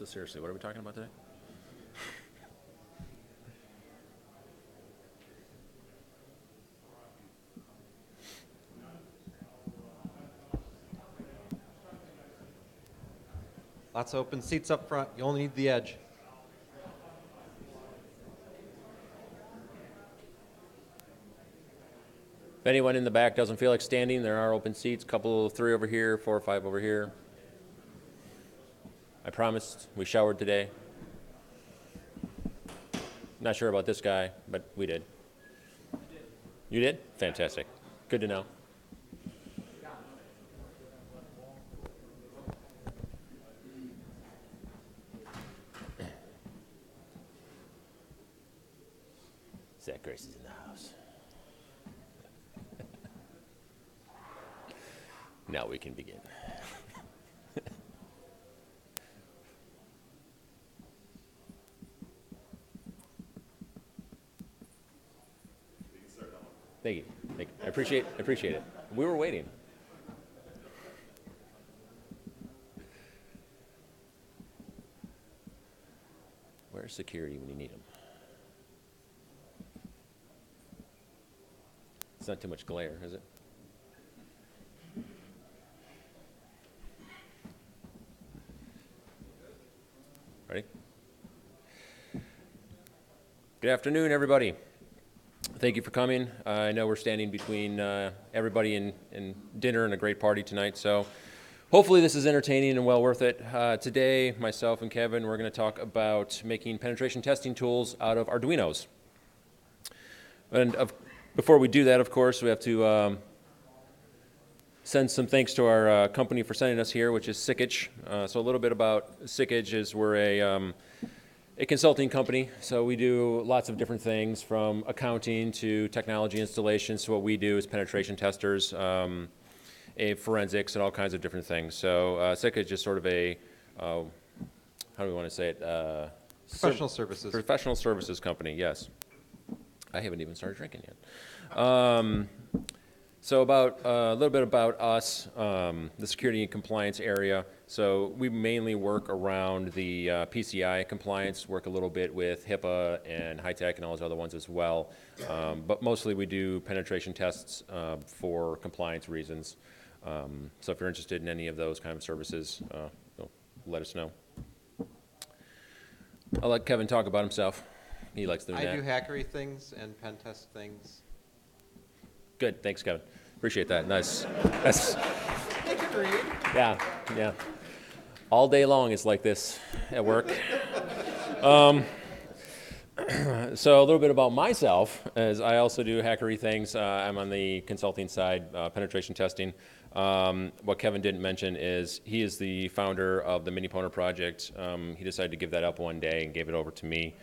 So seriously, what are we talking about today? Lots of open seats up front. You only need the edge. If anyone in the back doesn't feel like standing, there are open seats, couple, 3 over here, 4 or 5 over here. I promised. We showered today. Not sure about this guy, but we did. You did? Fantastic. Good to know. Zach Grace is in the house. Now we can begin. Thank you. Thank you. I appreciate it. We were waiting. Where's security when you need them? It's not too much glare, is it? Ready? Good afternoon, everybody. Thank you for coming. I know we're standing between everybody and dinner and a great party tonight, so hopefully this is entertaining and well worth it. Today, myself and Kevin, we're going to talk about making penetration testing tools out of Arduinos. And before we do that, of course, we have to send some thanks to our company for sending us here, which is Sickage. So a little bit about Sickage is we're a consulting company, so we do lots of different things from accounting to technology installations. So what we do is penetration testers, forensics, and all kinds of different things. So Sickage is sort of a, how do we want to say it? Professional services. Professional services company, yes. I haven't even started drinking yet. So about a little bit about us, the security and compliance area. So we mainly work around the PCI compliance, work a little bit with HIPAA and HITECH and all those other ones as well. But mostly we do penetration tests for compliance reasons. So if you're interested in any of those kind of services, let us know. I'll let Kevin talk about himself. He likes doing that. I do hackery things and pen test things. Good, thanks, Kevin. Appreciate that. Nice. Yeah. All day long it's like this at work. So a little bit about myself, as I also do hackery things. I'm on the consulting side, penetration testing. What Kevin didn't mention is he is the founder of the Mini-Poner project. He decided to give that up one day and gave it over to me.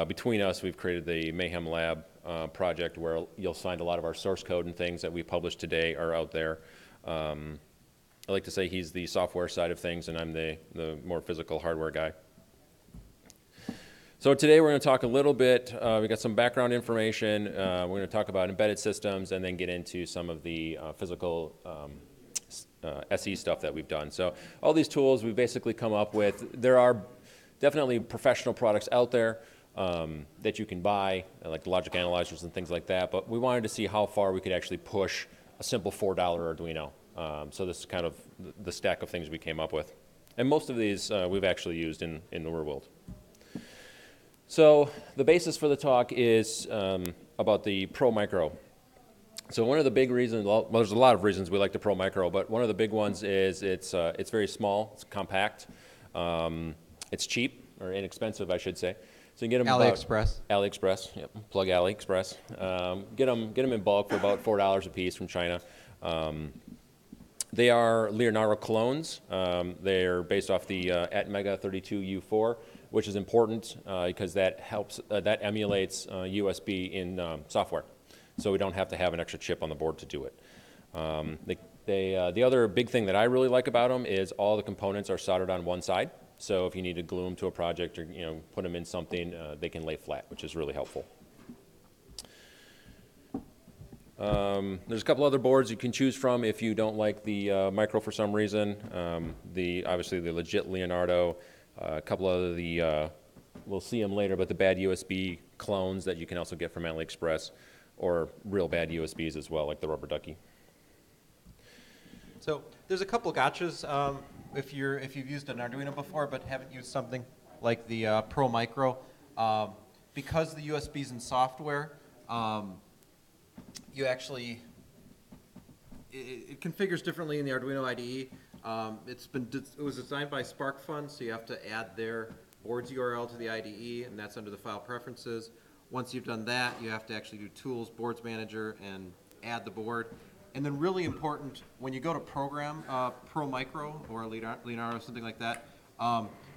Between us, we've created the Mayhem Lab project where you'll find a lot of our source code and things that we published today are out there. I like to say he's the software side of things and I'm the more physical hardware guy. So today we're going to talk a little bit, we got some background information, we're going to talk about embedded systems and then get into some of the physical SE stuff that we've done. So all these tools we've basically come up with, there are definitely professional products out there that you can buy, like logic analyzers and things like that, but we wanted to see how far we could actually push a simple $4 Arduino. So this is kind of the stack of things we came up with. And most of these we've actually used in the real world. So the basis for the talk is about the Pro Micro. So one of the big reasons, well, there's a lot of reasons we like the Pro Micro, but one of the big ones is it's very small, it's compact, it's cheap, or inexpensive, I should say. So you can get them AliExpress, yep, plug AliExpress. Get them in bulk for about $4 a piece from China. They are Leonardo clones. They're based off the Atmega 32U4, which is important because that helps, that emulates USB in software. So we don't have to have an extra chip on the board to do it. The other big thing that I really like about them is all the components are soldered on one side. So if you need to glue them to a project or put them in something, they can lay flat, which is really helpful. There's a couple other boards you can choose from if you don't like the Micro for some reason. Obviously the legit Leonardo, a couple of the, we'll see them later, but the bad USB clones that you can also get from AliExpress, or real bad USBs as well, like the rubber ducky. So there's a couple gotchas if you've used an Arduino before but haven't used something like the Pro Micro. Because the USB's in software, you actually it configures differently in the Arduino IDE. It was designed by SparkFun, so you have to add their board's URL to the IDE, and that's under the file preferences. Once you've done that, you have to actually do Tools, Boards Manager, and add the board. And then really important, when you go to program Pro Micro or Leonardo, something like that,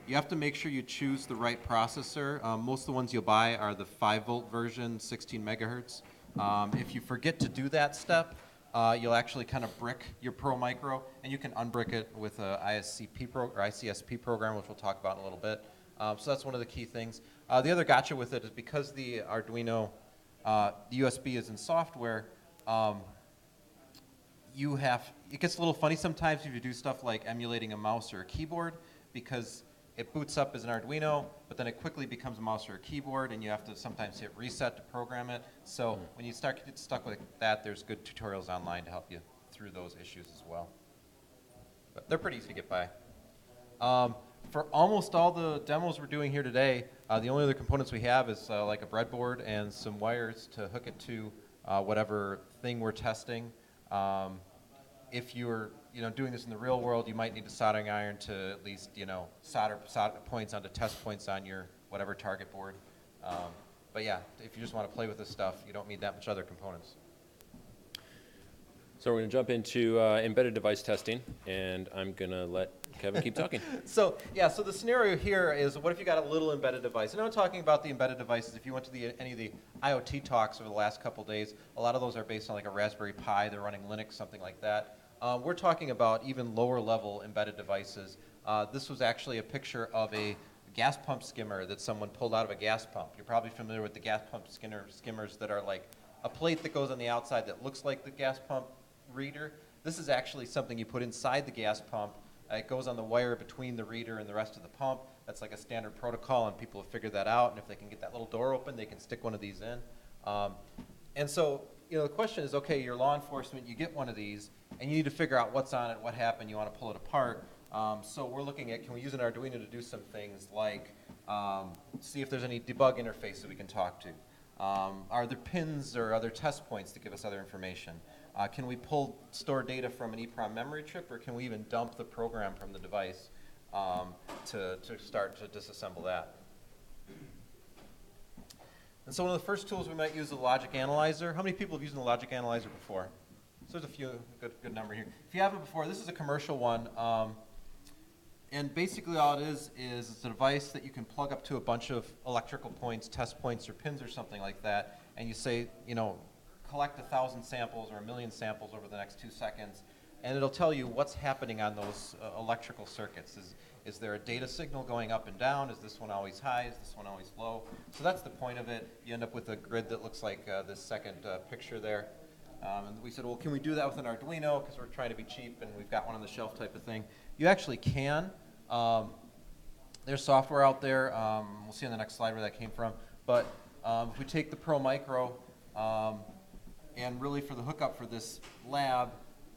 you have to make sure you choose the right processor. Most of the ones you'll buy are the 5-volt version, 16 megahertz. If you forget to do that step, you'll actually kind of brick your Pro Micro, and you can unbrick it with a ICSP program, which we'll talk about in a little bit. So that's one of the key things. The other gotcha with it is because the Arduino, the USB is in software, it gets a little funny sometimes if you do stuff like emulating a mouse or a keyboard, because it boots up as an Arduino, but then it quickly becomes a mouse or a keyboard, and you have to sometimes hit reset to program it. So when you start to get stuck with that, there's good tutorials online to help you through those issues as well. But they're pretty easy to get by. For almost all the demos we're doing here today, the only other components we have is like a breadboard and some wires to hook it to whatever thing we're testing. If you're doing this in the real world, you might need a soldering iron to at least solder points onto test points on your whatever target board. But yeah, if you just want to play with this stuff, you don't need that much other components. So we're going to jump into embedded device testing, and I'm going to let Kevin keep talking. So the scenario here is, what if you got a little embedded device? And I'm talking about the embedded devices. If you went to any of the IoT talks over the last couple days, a lot of those are based on like a Raspberry Pi. They're running Linux, something like that. We're talking about even lower level embedded devices. This was actually a picture of a gas pump skimmer that someone pulled out of a gas pump. You're probably familiar with the gas pump skimmers that are like a plate that goes on the outside that looks like the gas pump reader. This is actually something you put inside the gas pump. It goes on the wire between the reader and the rest of the pump. That's like a standard protocol, and people have figured that out. And if they can get that little door open, they can stick one of these in. And so, the question is, okay, you're law enforcement, you get one of these, and you need to figure out what's on it, what happened, you want to pull it apart. So we're looking at, can we use an Arduino to do some things like see if there's any debug interface that we can talk to? Are there pins or other test points to give us other information? Can we store data from an EEPROM memory chip, or can we even dump the program from the device to start to disassemble that? And so one of the first tools we might use is the logic analyzer. How many people have used the logic analyzer before? So there's a few, good number here. If you haven't before, this is a commercial one. And basically all it is it's a device that you can plug up to a bunch of electrical points, test points, or pins or something like that. And you say, collect 1,000 samples or 1,000,000 samples over the next 2 seconds. And it'll tell you what's happening on those electrical circuits. Is there a data signal going up and down? Is this one always high? Is this one always low? So that's the point of it. You end up with a grid that looks like this second picture there. And we said, well, can we do that with an Arduino? Because we're trying to be cheap and we've got one on the shelf type of thing. You actually can. There's software out there. We'll see on the next slide where that came from. But if we take the Pro Micro, and really for the hookup for this lab,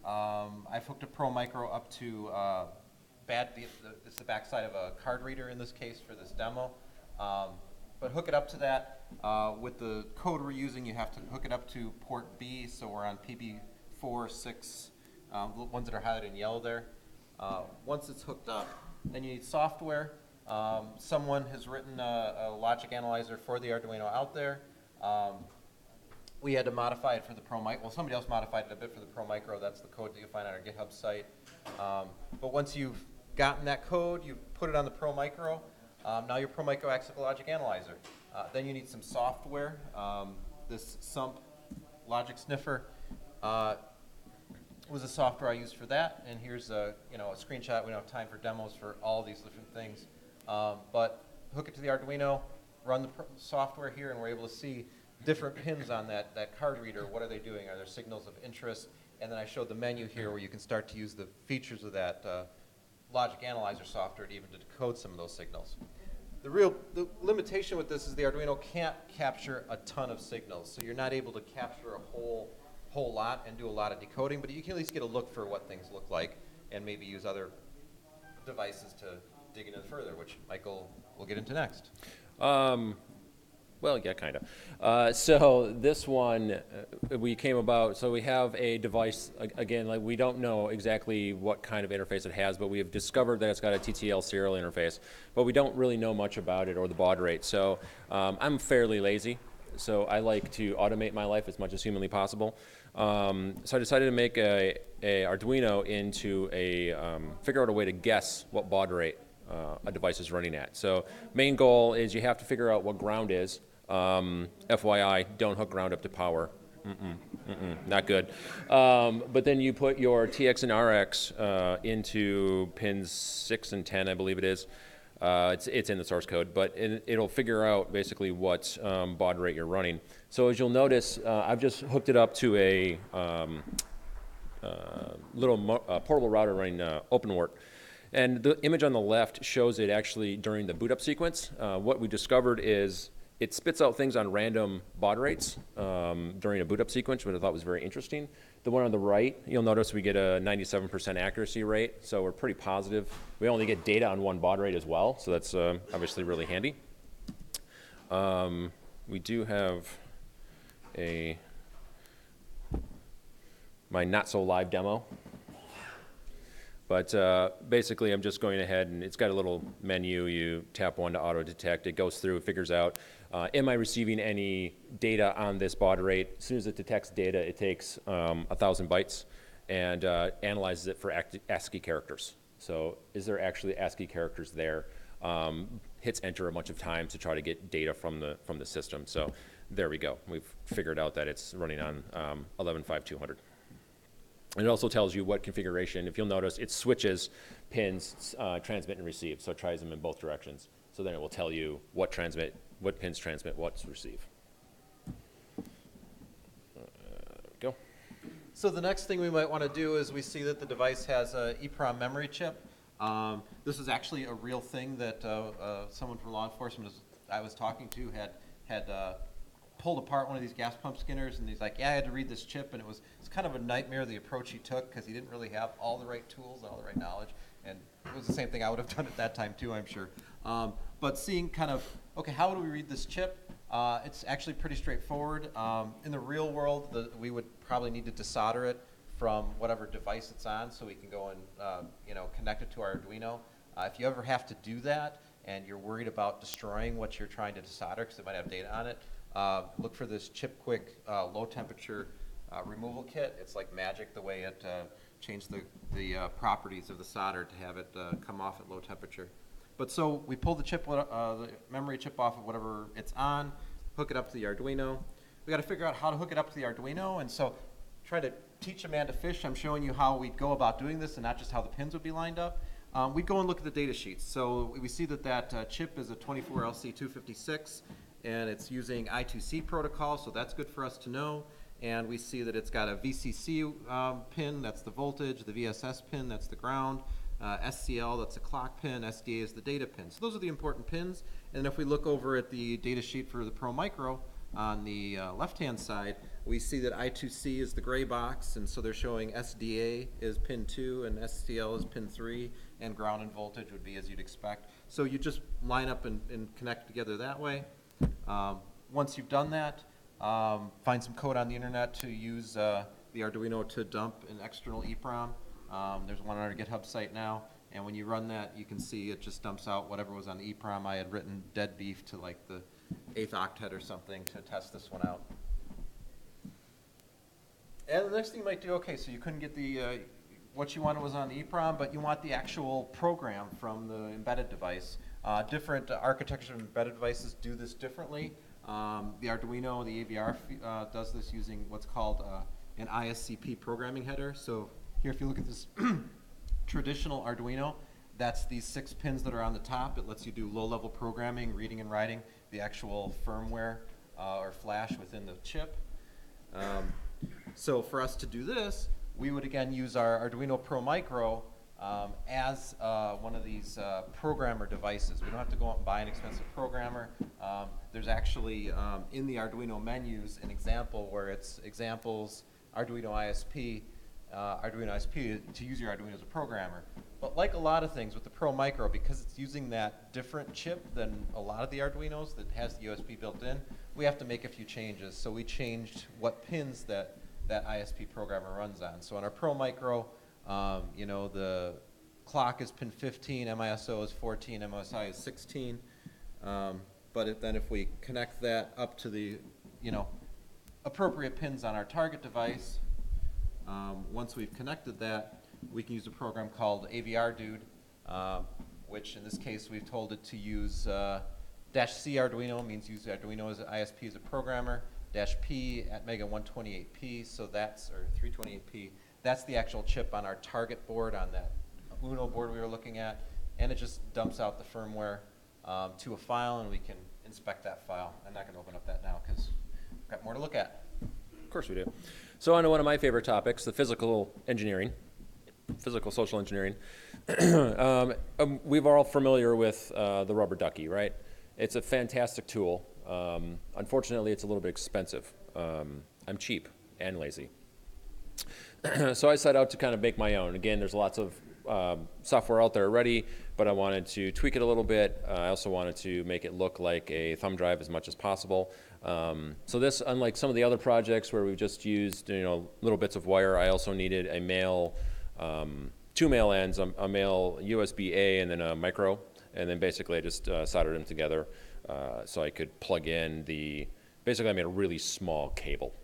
I've hooked a Pro Micro up to it's the backside of a card reader in this case for this demo. But hook it up to that. With the code we're using, you have to hook it up to port B, so we're on PB4, 6, the ones that are highlighted in yellow there. Once it's hooked up, then you need software. Someone has written a logic analyzer for the Arduino out there. We had to modify it for the Pro Micro. Well, somebody else modified it a bit for the Pro Micro. That's the code that you'll find on our GitHub site. But once you've gotten that code, you put it on the Pro Micro. Now your Pro Micro acts like a logic analyzer. Then you need some software. This SUMP logic sniffer was a software I used for that. And here's a screenshot. We don't have time for demos for all these different things. But hook it to the Arduino, run the software here, and we're able to see different pins on that card reader. What are they doing? Are there signals of interest? And then I showed the menu here where you can start to use the features of that logic analyzer software to even to decode some of those signals. The limitation with this is the Arduino can't capture a ton of signals, so you're not able to capture a whole lot and do a lot of decoding, but you can at least get a look for what things look like and maybe use other devices to dig into further, which Michael will get into next. Well, yeah, kind of. So this one, we came about, so we have a device, again, like we don't know exactly what kind of interface it has, but we have discovered that it's got a TTL serial interface, but we don't really know much about it or the baud rate. So I'm fairly lazy, so I like to automate my life as much as humanly possible. So I decided to make a Arduino into figure out a way to guess what baud rate a device is running at. So main goal is you have to figure out what ground is. FYI, don't hook ground up to power. Not good. But then you put your TX and RX into pins 6 and 10, I believe it is. It's in the source code, but it'll figure out basically what baud rate you're running. So as you'll notice, I've just hooked it up to a little portable router running OpenWrt. And the image on the left shows it actually during the boot up sequence. What we discovered is it spits out things on random baud rates during a boot up sequence, which I thought was very interesting. The one on the right, you'll notice we get a 97% accuracy rate, so we're pretty positive. We only get data on one baud rate as well, so that's obviously really handy. We do have my not so live demo. But basically, I'm just going ahead, and it's got a little menu. You tap one to auto detect. It goes through, figures out, am I receiving any data on this baud rate? As soon as it detects data, it takes 1,000 bytes and analyzes it for ASCII characters. So is there actually ASCII characters there? Hits enter a bunch of times to try to get data from the system. So there we go. We've figured out that it's running on 115200. And it also tells you what configuration. If you'll notice, it switches pins transmit and receive, so it tries them in both directions. So then it will tell you what pins transmit, what's receive. Go. So the next thing we might want to do is we see that the device has an EEPROM memory chip. This is actually a real thing that someone from law enforcement I was talking to had pulled apart one of these gas pump skinners, and he's like, yeah, I had to read this chip, and it's kind of a nightmare, the approach he took, because he didn't really have all the right tools and all the right knowledge, and it was the same thing I would have done at that time too, I'm sure. But seeing kind of, okay, how do we read this chip? It's actually pretty straightforward. In the real world, we would probably need to desolder it from whatever device it's on, so we can go and connect it to our Arduino. If you ever have to do that, and you're worried about destroying what you're trying to desolder, because it might have data on it, look for this ChipQuick low temperature removal kit. It's like magic the way it changed the properties of the solder to have it come off at low temperature. But so we pull the memory chip off of whatever it's on, hook it up to the Arduino. We got to figure out how to hook it up to the Arduino, and so try to teach a man to fish. I'm showing you how we'd go about doing this and not just how the pins would be lined up. We'd go and look at the data sheets. So we see that chip is a 24LC256. And it's using I2C protocol, so that's good for us to know. And we see that it's got a VCC pin, that's the voltage, the VSS pin, that's the ground, SCL, that's the clock pin, SDA is the data pin. So those are the important pins. And if we look over at the data sheet for the Pro Micro on the left-hand side, we see that I2C is the gray box, and so they're showing SDA is pin 2 and SCL is pin 3, and ground and voltage would be as you'd expect. So you just line up and connect together that way. Once you've done that, find some code on the internet to use the Arduino to dump an external EEPROM. There's one on our GitHub site now, and when you run that, you can see it just dumps out whatever was on the EEPROM. I had written dead beef to like the 8th octet or something to test this one out. And the next thing you might do, okay, so you couldn't get the what you wanted was on the EEPROM, but you want the actual program from the embedded device. Different architectures of embedded devices do this differently. The Arduino, the AVR does this using what's called an ISCP programming header. So here, if you look at this traditional Arduino, that's these 6 pins that are on the top. It lets you do low-level programming, reading and writing the actual firmware or flash within the chip. So for us to do this, we would again use our Arduino Pro Micro as one of these programmer devices. We don't have to go out and buy an expensive programmer. There's actually in the Arduino menus an example where it's examples Arduino ISP, to use your Arduino as a programmer. But like a lot of things with the Pro Micro, because it's using that different chip than a lot of the Arduinos that has the USB built in, we have to make a few changes. So we changed what pins that ISP programmer runs on. So on our Pro Micro, you know, the clock is pin 15, MISO is 14, MSI is 16. Then if we connect that up to the, you know, appropriate pins on our target device, once we've connected that, we can use a program called AVRDude, which in this case we've told it to use -C Arduino, means use Arduino as an ISP as a programmer, -P at Mega 128P, so that's, or 328P, that's the actual chip on our target board on that Uno board we were looking at, and it just dumps out the firmware to a file, and we can inspect that file. I'm not going to open up that now because we've got more to look at. Of course we do. So on to one of my favorite topics, the physical social engineering. We're all familiar with the rubber ducky, right? It's a fantastic tool. Unfortunately, it's a little bit expensive. I'm cheap and lazy. So I set out to kind of make my own. Again, there's lots of software out there already, but I wanted to tweak it a little bit. I also wanted to make it look like a thumb drive as much as possible. So this, unlike some of the other projects where we've just used, you know, little bits of wire, I also needed a male, two male ends, a male USB-A and then a micro, and then basically I just soldered them together so I could plug in basically I made a really small cable,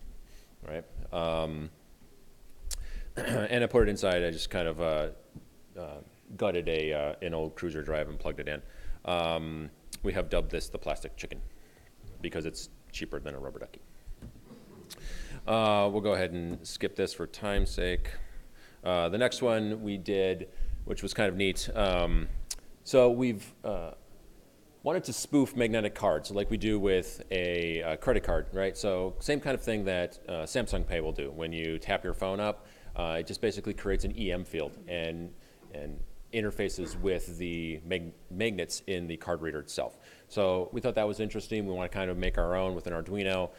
right? And I put it inside. I just kind of gutted an old cruiser drive and plugged it in. We have dubbed this the plastic chicken because it's cheaper than a rubber ducky. We'll go ahead and skip this for time's sake. The next one we did, which was kind of neat. So we've wanted to spoof magnetic cards like we do with a credit card, right? So same kind of thing that Samsung Pay will do. When you tap your phone up, it just basically creates an EM field and interfaces with the magnets in the card reader itself. So we thought that was interesting. We want to kind of make our own with an Arduino.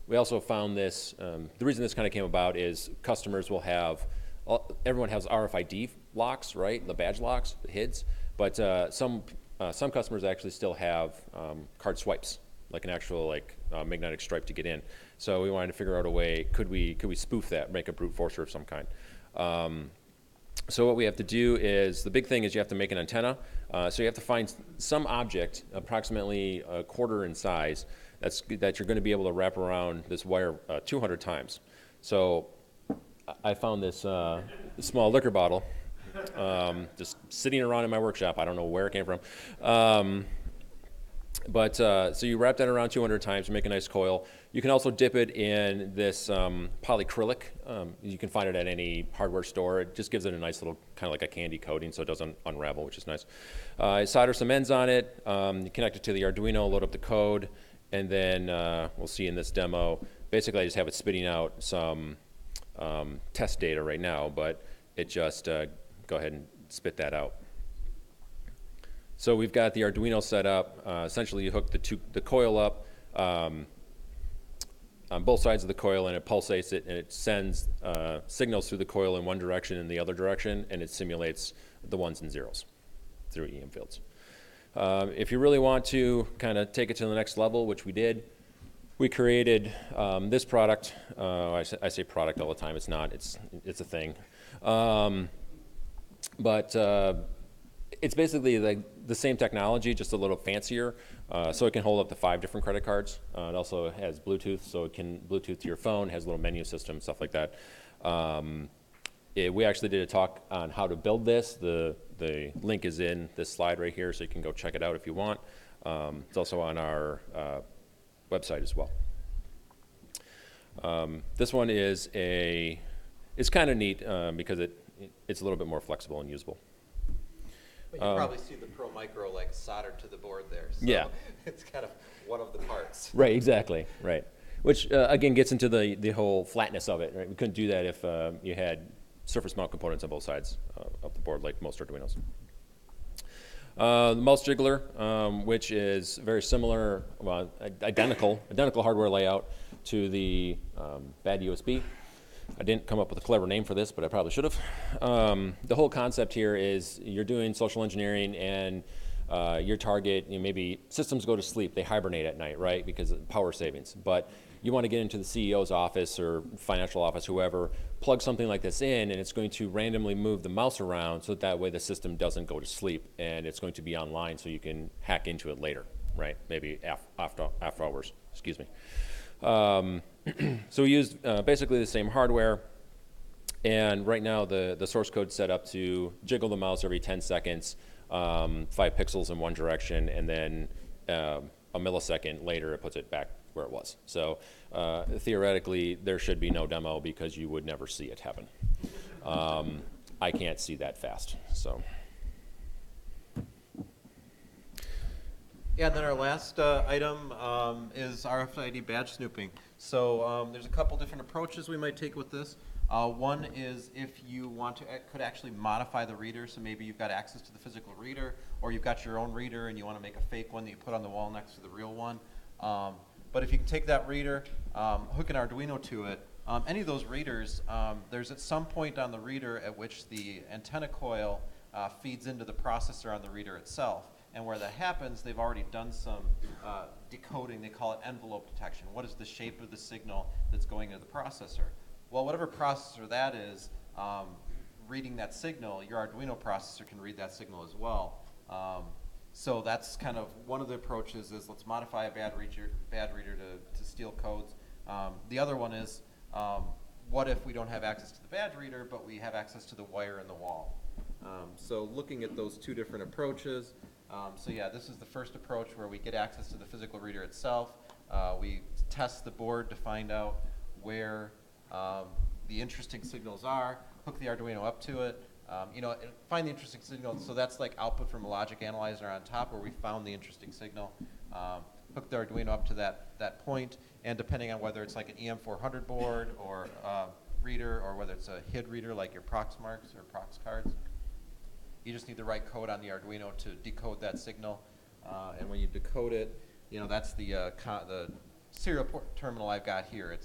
We also found this, the reason this kind of came about is customers will have, everyone has RFID locks, right? The badge locks, the HIDs, but some customers actually still have card swipes, like an actual magnetic stripe to get in. So we wanted to figure out a way, could we spoof that, make a brute forcer of some kind? So what we have to do is, the big thing is you have to make an antenna. So you have to find some object approximately a quarter in size that you're going to be able to wrap around this wire 200 times. So I found this small liquor bottle just sitting around in my workshop. I don't know where it came from. So you wrap that around 200 times to make a nice coil. You can also dip it in this polyacrylic. You can find it at any hardware store. It just gives it a nice little, kind of like a candy coating so it doesn't unravel, which is nice. I solder some ends on it. You connect it to the Arduino, load up the code, and then we'll see in this demo. Basically, I just have it spitting out some test data right now, but it just, go ahead and spit that out. So we've got the Arduino set up. Essentially, you hook the coil up on both sides of the coil, and it pulsates it, and it sends signals through the coil in one direction and the other direction, and it simulates the ones and zeros through EM fields. If you really want to kind of take it to the next level, which we did, we created this product. I say product all the time. It's not. It's a thing. It's basically the same technology, just a little fancier. So it can hold up to 5 different credit cards. It also has Bluetooth, so it can Bluetooth to your phone, has a little menu system, stuff like that. We actually did a talk on how to build this. The link is in this slide right here, so you can go check it out if you want. It's also on our website as well. This one is it's kind of neat because it's a little bit more flexible and usable. But you probably see the Pro Micro like soldered to the board there. So yeah. It's kind of one of the parts. Right, exactly, right. Which, again, gets into the whole flatness of it, right? We couldn't do that if you had surface mount components on both sides of the board, like most Arduinos. The mouse jiggler, which is very similar, well, identical hardware layout to the bad USB. I didn't come up with a clever name for this, but I probably should have. The whole concept here is you're doing social engineering, and your target, maybe systems go to sleep, they hibernate at night, right, because of power savings. But you want to get into the CEO's office or financial office, whoever, plug something like this in, and it's going to randomly move the mouse around so that way the system doesn't go to sleep, and it's going to be online so you can hack into it later, right, maybe after hours, excuse me. So we used basically the same hardware, and right now the source code set up to jiggle the mouse every 10 seconds, 5 pixels in one direction, and then a millisecond later it puts it back where it was. So theoretically there should be no demo because you would never see it happen. I can't see that fast, so. Yeah, and then our last item is RFID badge snooping. So there's a couple different approaches we might take with this. One is if you want to, could actually modify the reader, so maybe you've got access to the physical reader, or you've got your own reader and you want to make a fake one that you put on the wall next to the real one. But if you can take that reader, hook an Arduino to it, any of those readers, there's at some point on the reader at which the antenna coil feeds into the processor on the reader itself. And where that happens, they've already done some decoding. They call it envelope detection. What is the shape of the signal that's going into the processor? Well, whatever processor that is, reading that signal, your Arduino processor can read that signal as well. So that's kind of one of the approaches is let's modify a bad reader to steal codes. The other one is what if we don't have access to the badge reader, but we have access to the wire in the wall? So looking at those two different approaches, so yeah, this is the first approach where we get access to the physical reader itself. We test the board to find out where the interesting signals are, hook the Arduino up to it, find the interesting signal. So that's like output from a logic analyzer on top where we found the interesting signal. Hook the Arduino up to that point, and depending on whether it's like an EM400 board or reader, or whether it's a HID reader like your Proxmarks or Prox cards, you just need the right code on the Arduino to decode that signal. And when you decode it, that's the serial port terminal I've got here.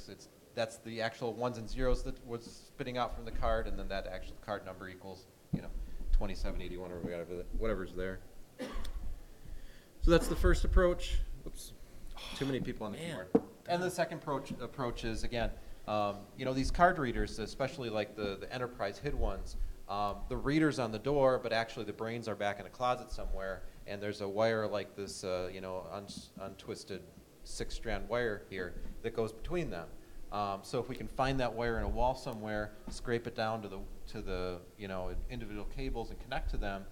That's the actual ones and zeros that was spitting out from the card, and then that actual card number equals 2781 or whatever's there. So that's the first approach. Oops, too many people on the keyboard. And the second approach is, again, these card readers, especially like the enterprise HID ones, the reader's on the door, but actually the brains are back in a closet somewhere, and there's a wire like this, untwisted 6-strand wire here that goes between them. So if we can find that wire in a wall somewhere, scrape it down to the individual cables and connect to them,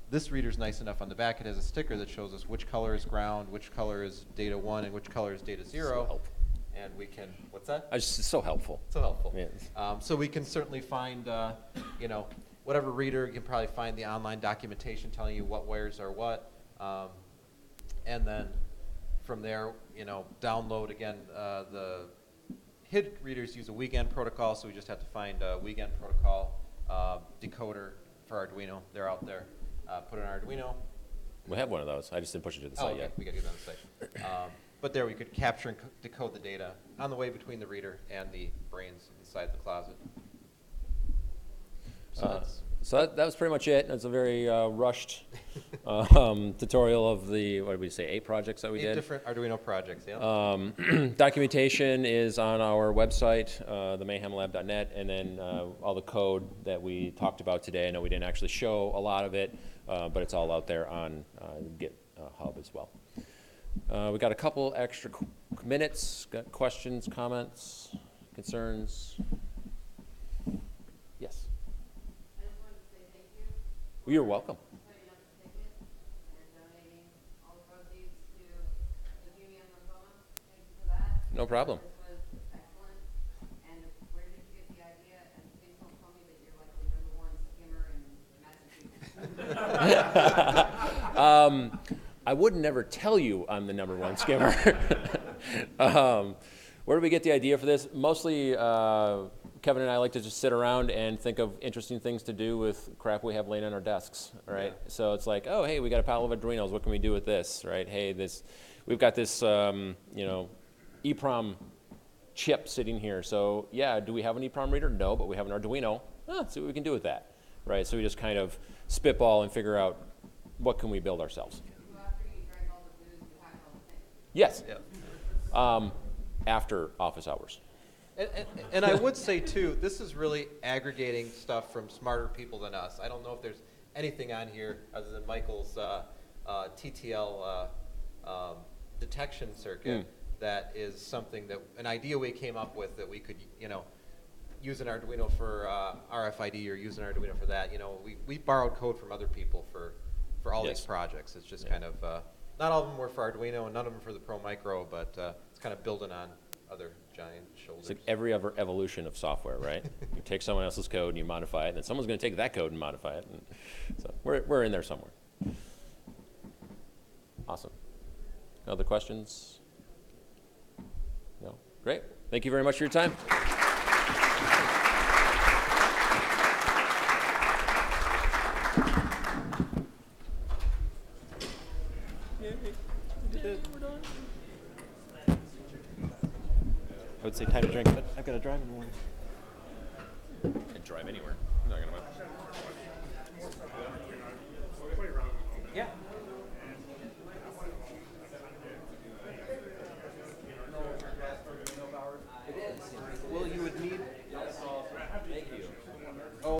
this reader's nice enough on the back. It has a sticker that shows us which color is ground, which color is data 1, and which color is data 0. So helpful. And we can, what's that? It's so helpful. So helpful. Yeah. So we can certainly find, whatever reader, you can probably find the online documentation telling you what wires are what. And then from there, download, again, the HID readers use a WeGAN protocol, so we just have to find a WeGAN protocol decoder for Arduino. They're out there. Put it on Arduino. We have one of those. I just didn't push it to the site yet. We got to get on the site. But there we could capture and decode the data on the way between the reader and the brains inside the closet. So that was pretty much it. It's a very rushed tutorial of the, what did we say, 8 projects that we did? 8 different Arduino projects, yeah. Documentation is on our website, themayhemlab.net, and then all the code that we talked about today. I know we didn't actually show a lot of it, but it's all out there on GitHub as well. We got a couple extra minutes. Got questions, comments, concerns? Yes. I just wanted to say thank you. Well, you're welcome. Putting up the ticket and donating all the proceeds to leukemia and lymphoma. Thank you for that. No problem. This was excellent. And where did you get the idea? And please don't tell me that you're like the #1 skimmer in Massachusetts. I would never tell you I'm the #1 skimmer. Where do we get the idea for this? Mostly, Kevin and I like to just sit around and think of interesting things to do with crap we have laying on our desks, right? Yeah. So it's like, oh, hey, we got a pile of Arduinos. What can we do with this, right? Hey, we've got this, EEPROM chip sitting here. So yeah, do we have an EEPROM reader? No, but we have an Arduino. Let's see what we can do with that, right? So we just kind of spitball and figure out what can we build ourselves. So after you drank all the booze, you hacked all the things. Yes, Yeah. after office hours. And I would say too, this is really aggregating stuff from smarter people than us. I don't know if there's anything on here other than Michael's TTL detection circuit that is something that, an idea we came up with that we could, use an Arduino for RFID or use an Arduino for that. We borrowed code from other people for all Yes. these projects. It's just kind of, not all of them were for Arduino and none of them for the Pro Micro, but it's kind of building on other giant shoulders. It's like every other evolution of software, right? You take someone else's code and you modify it, and then someone's going to take that code and modify it. And so we're in there somewhere. Awesome. Other questions? No? Great. Thank you very much for your time. I would say time to drink, but I've got to drive in the morning. Can drive anywhere. I'm not gonna